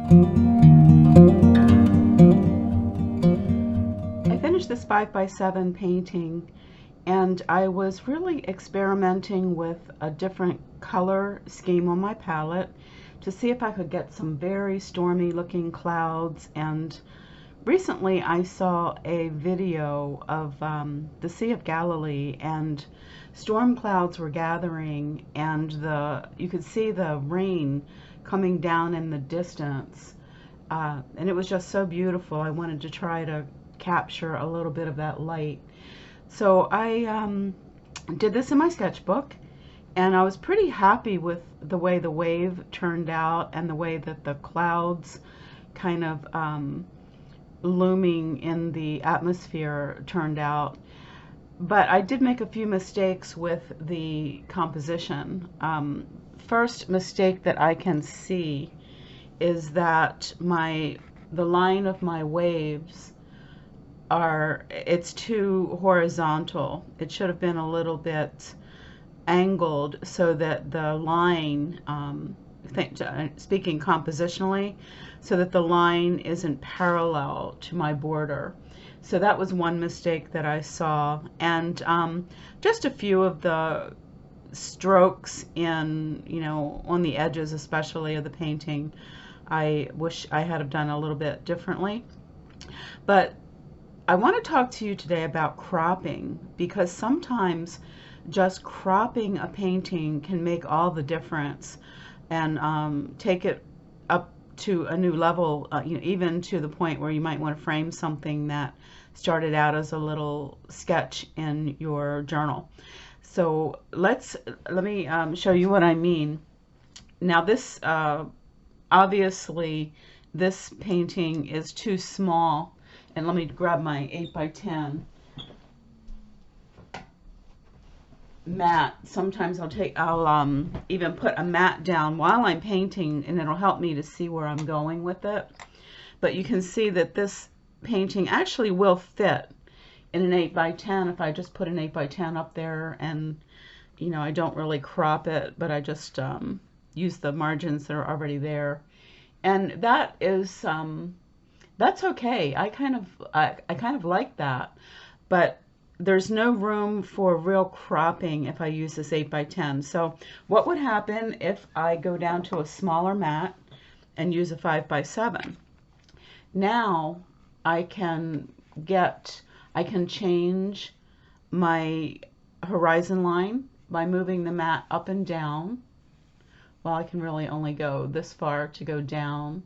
I finished this 5x7 painting, and I was really experimenting with a different color scheme on my palette to see if I could get some very stormy looking clouds. And recently I saw a video of the Sea of Galilee, and storm clouds were gathering, and you could see the rain coming down in the distance. And it was just so beautiful. I wanted to try to capture a little bit of that light. So I did this in my sketchbook, and I was pretty happy with the way the wave turned out and the way that the clouds kind of looming in the atmosphere turned out. But I did make a few mistakes with the composition. First mistake that I can see is that the line of my waves it's too horizontal. It should have been a little bit angled so that the line, speaking compositionally, so that the line isn't parallel to my border. So that was one mistake that I saw. And just a few of the strokes on the edges, especially of the painting, I wish I had have done a little bit differently. But I want to talk to you today about cropping, because sometimes just cropping a painting can make all the difference, and take it up to a new level, even to the point where you might want to frame something that started out as a little sketch in your journal. So let me show you what I mean. Now this obviously this painting is too small, and let me grab my 8x10 mat. Sometimes I'll even put a mat down while I'm painting, and it'll help me to see where I'm going with it. But you can see that this painting actually will fit in an 8x10 if I just put an 8x10 up there, and I don't really crop it, but I just use the margins that are already there. And that is that's okay. I kind of like that, but there's no room for real cropping if I use this 8x10. So what would happen if I go down to a smaller mat and use a 5x7? Now I can change my horizon line by moving the mat up and down. Well, I can really only go this far to go down,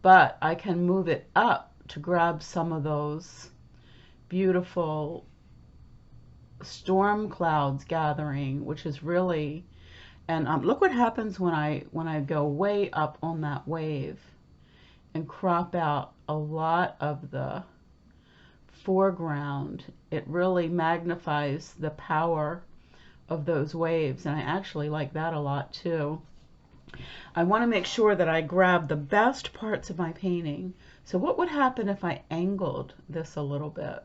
but I can move it up to grab some of those beautiful storm clouds gathering, which is really, and look what happens when I go way up on that wave and crop out a lot of the foreground. It really magnifies the power of those waves, and I actually like that a lot too. I want to make sure that I grab the best parts of my painting. So what would happen if I angled this a little bit?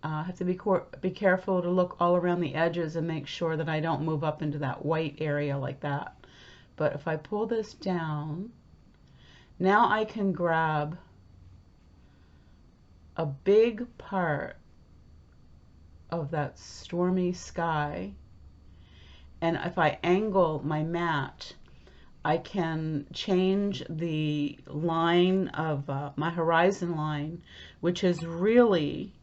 I have to be careful to look all around the edges and make sure that I don't move up into that white area like that. But if I pull this down, now I can grab a big part of that stormy sky, and if I angle my mat, I can change the line of my horizon line, which is really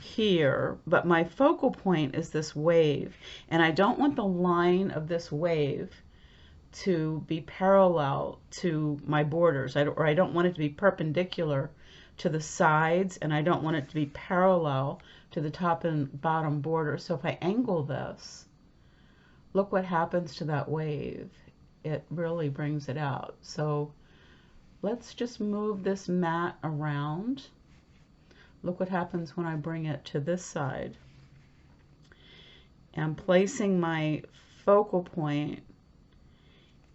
here, but my focal point is this wave, and I don't want the line of this wave to be parallel to my borders, or I don't want it to be perpendicular to the sides, and I don't want it to be parallel to the top and bottom border. So if I angle this, look what happens to that wave. It really brings it out. So let's just move this mat around. Look what happens when I bring it to this side. I'm placing my focal point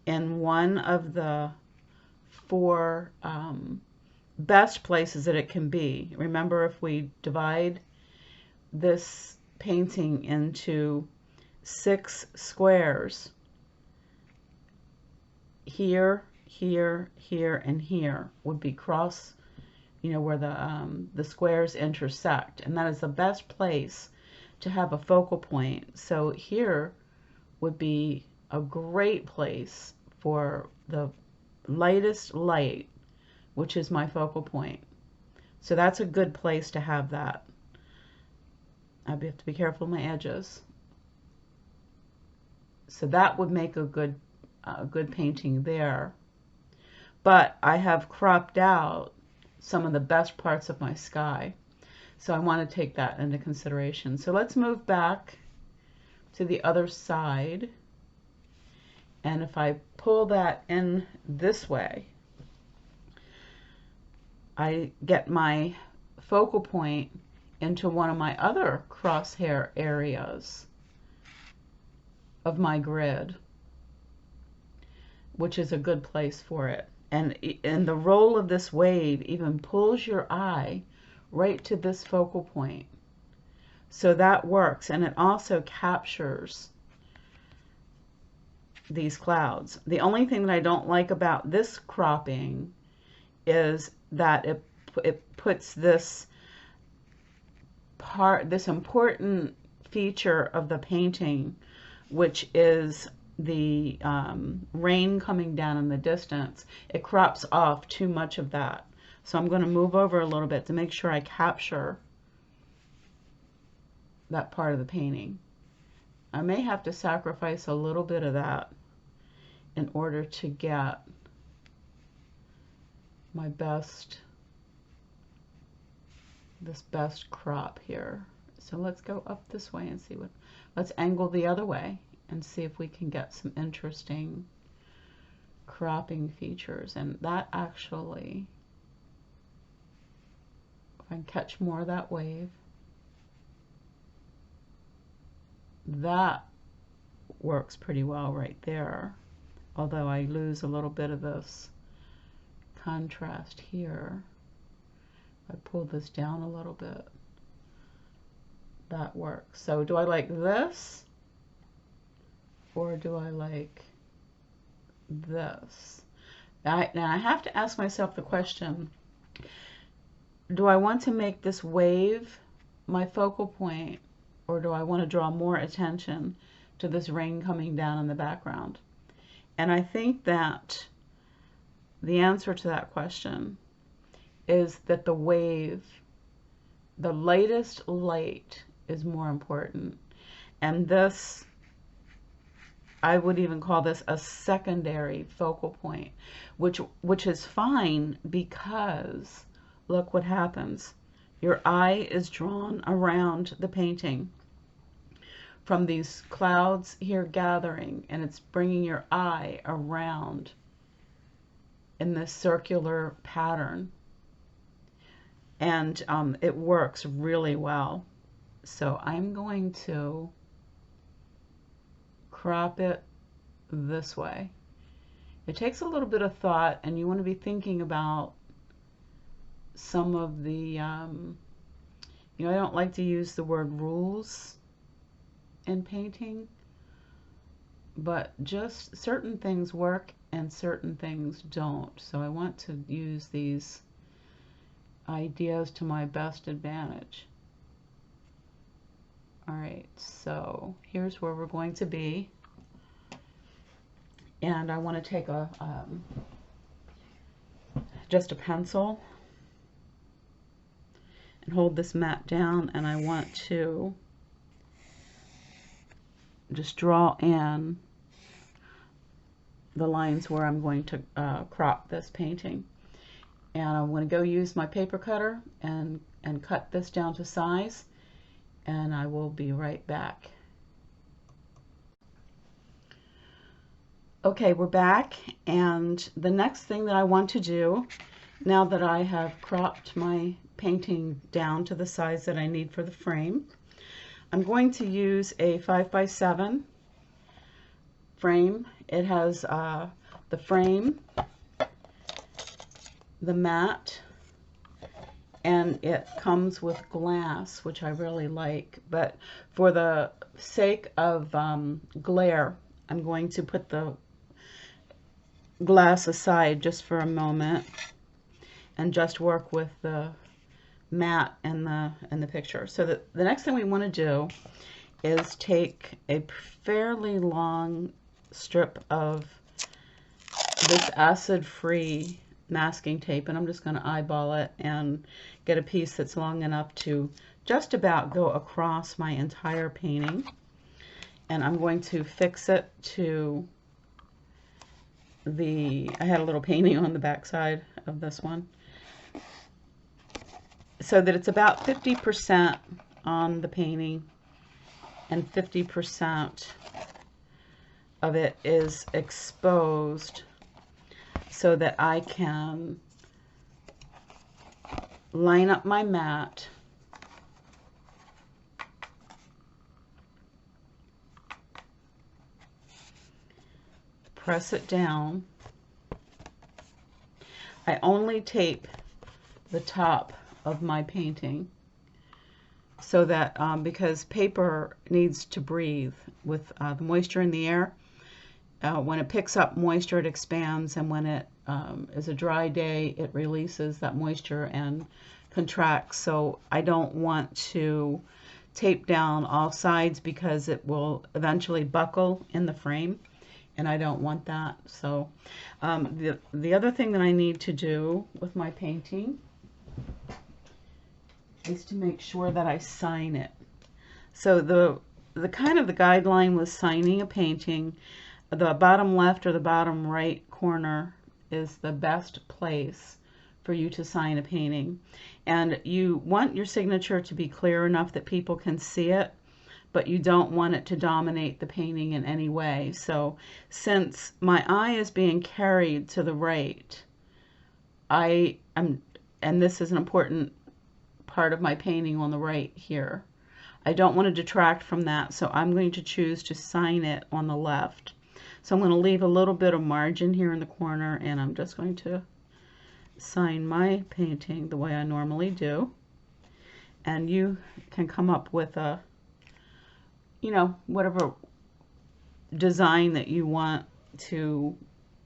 in one of the four best places that it can be. Remember, if we divide this painting into 6 squares, here, here, here, and here would be cross, you know, where the squares intersect. And that is the best place to have a focal point. So here would be a great place for the lightest light, which is my focal point. So that's a good place to have that. I have to be careful of my edges. So that would make a good painting there. But I have cropped out some of the best parts of my sky. So I want to take that into consideration. So let's move back to the other side. And if I pull that in this way, I get my focal point into one of my other crosshair areas of my grid, which is a good place for it. And the roll of this wave even pulls your eye right to this focal point. So that works, and it also captures these clouds. The only thing that I don't like about this cropping is that it puts this important feature of the painting, which is the rain coming down in the distance. It crops off too much of that. So I'm going to move over a little bit to make sure I capture that part of the painting. I may have to sacrifice a little bit of that in order to get my this best crop here. So let's go up this way and see let's angle the other way and see if we can get some interesting cropping features. And that actually, if I can catch more of that wave, that works pretty well right there. Although I lose a little bit of this contrast here. I pull this down a little bit. That works. So do I like this? Or do I like this? Now I have to ask myself the question, do I want to make this wave my focal point, or do I want to draw more attention to this rain coming down in the background? And I think that the answer to that question is that the wave, the lightest light, is more important. And this, I would even call this a secondary focal point, which is fine, because look what happens. Your eye is drawn around the painting from these clouds here gathering, and it's bringing your eye around in this circular pattern. And it works really well. So I'm going to crop it this way. It takes a little bit of thought, and you want to be thinking about some of the, you know, I don't like to use the word rules in painting, but just certain things work and certain things don't. So I want to use these ideas to my best advantage. All right, so here's where we're going to be. And I want to take a just a pencil and hold this map down, and I want to just draw in the lines where I'm going to crop this painting. And I'm going to go use my paper cutter and cut this down to size, and I will be right back. Okay, we're back, and the next thing that I want to do, now that I have cropped my painting down to the size that I need for the frame, I'm going to use a 5x7 frame. It has the frame, the mat, and it comes with glass, which I really like. But for the sake of glare, I'm going to put the glass aside just for a moment and just work with the matte and the picture. So the next thing we want to do is take a fairly long strip of this acid-free masking tape, and I'm just going to eyeball it and get a piece that's long enough to just about go across my entire painting. And I'm going to fix it to I had a little painting on the back side of this one, so that it's about 50% on the painting and 50% of it is exposed, so that I can line up my mat press it down. I only tape the top of my painting so that because paper needs to breathe with the moisture in the air. When it picks up moisture, it expands, and when it is a dry day, it releases that moisture and contracts. So I don't want to tape down all sides because it will eventually buckle in the frame, and I don't want that. So the other thing that I need to do with my painting is to make sure that I sign it. So the kind of the guideline with signing a painting, the bottom left or the bottom right corner is the best place for you to sign a painting. And you want your signature to be clear enough that people can see it, but you don't want it to dominate the painting in any way. So since my eye is being carried to the right, and this is an important part of my painting on the right here, I don't want to detract from that, so I'm going to choose to sign it on the left. So I'm going to leave a little bit of margin here in the corner, and I'm just going to sign my painting the way I normally do. And you can come up with a, whatever design that you want to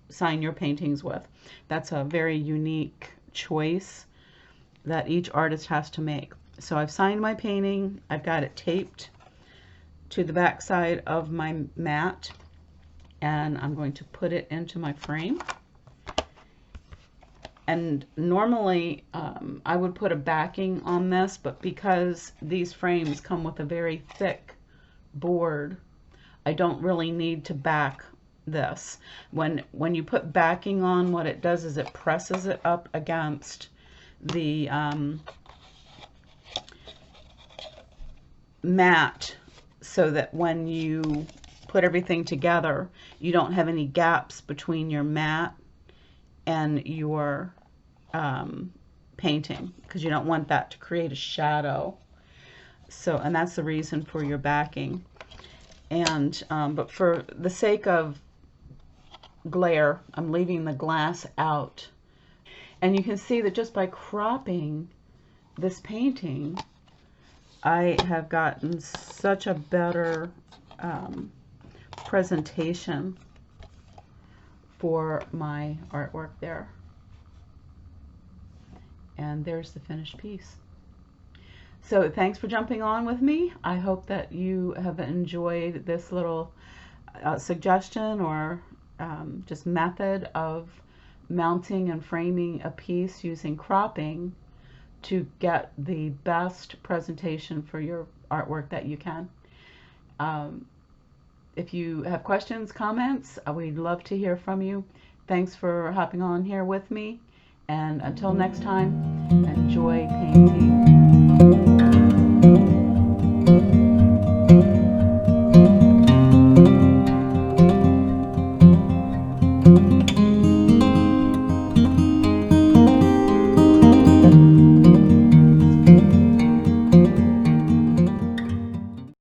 sign your paintings with. That's a very unique choice that each artist has to make. So I've signed my painting, I've got it taped to the back side of my mat, and I'm going to put it into my frame. And normally I would put a backing on this, but because these frames come with a very thick board, I don't really need to back this. When you put backing on, what it does is it presses it up against the mat, so that when you put everything together, you don't have any gaps between your mat and your painting, because you don't want that to create a shadow. So, and that's the reason for your backing. And but for the sake of glare, I'm leaving the glass out. And you can see that just by cropping this painting, I have gotten such a better presentation for my artwork there. And there's the finished piece. So thanks for jumping on with me. I hope that you have enjoyed this little suggestion or just method of mounting and framing a piece using cropping to get the best presentation for your artwork that you can. If you have questions, comments, we'd love to hear from you. Thanks for hopping on here with me, and until next time, enjoy painting.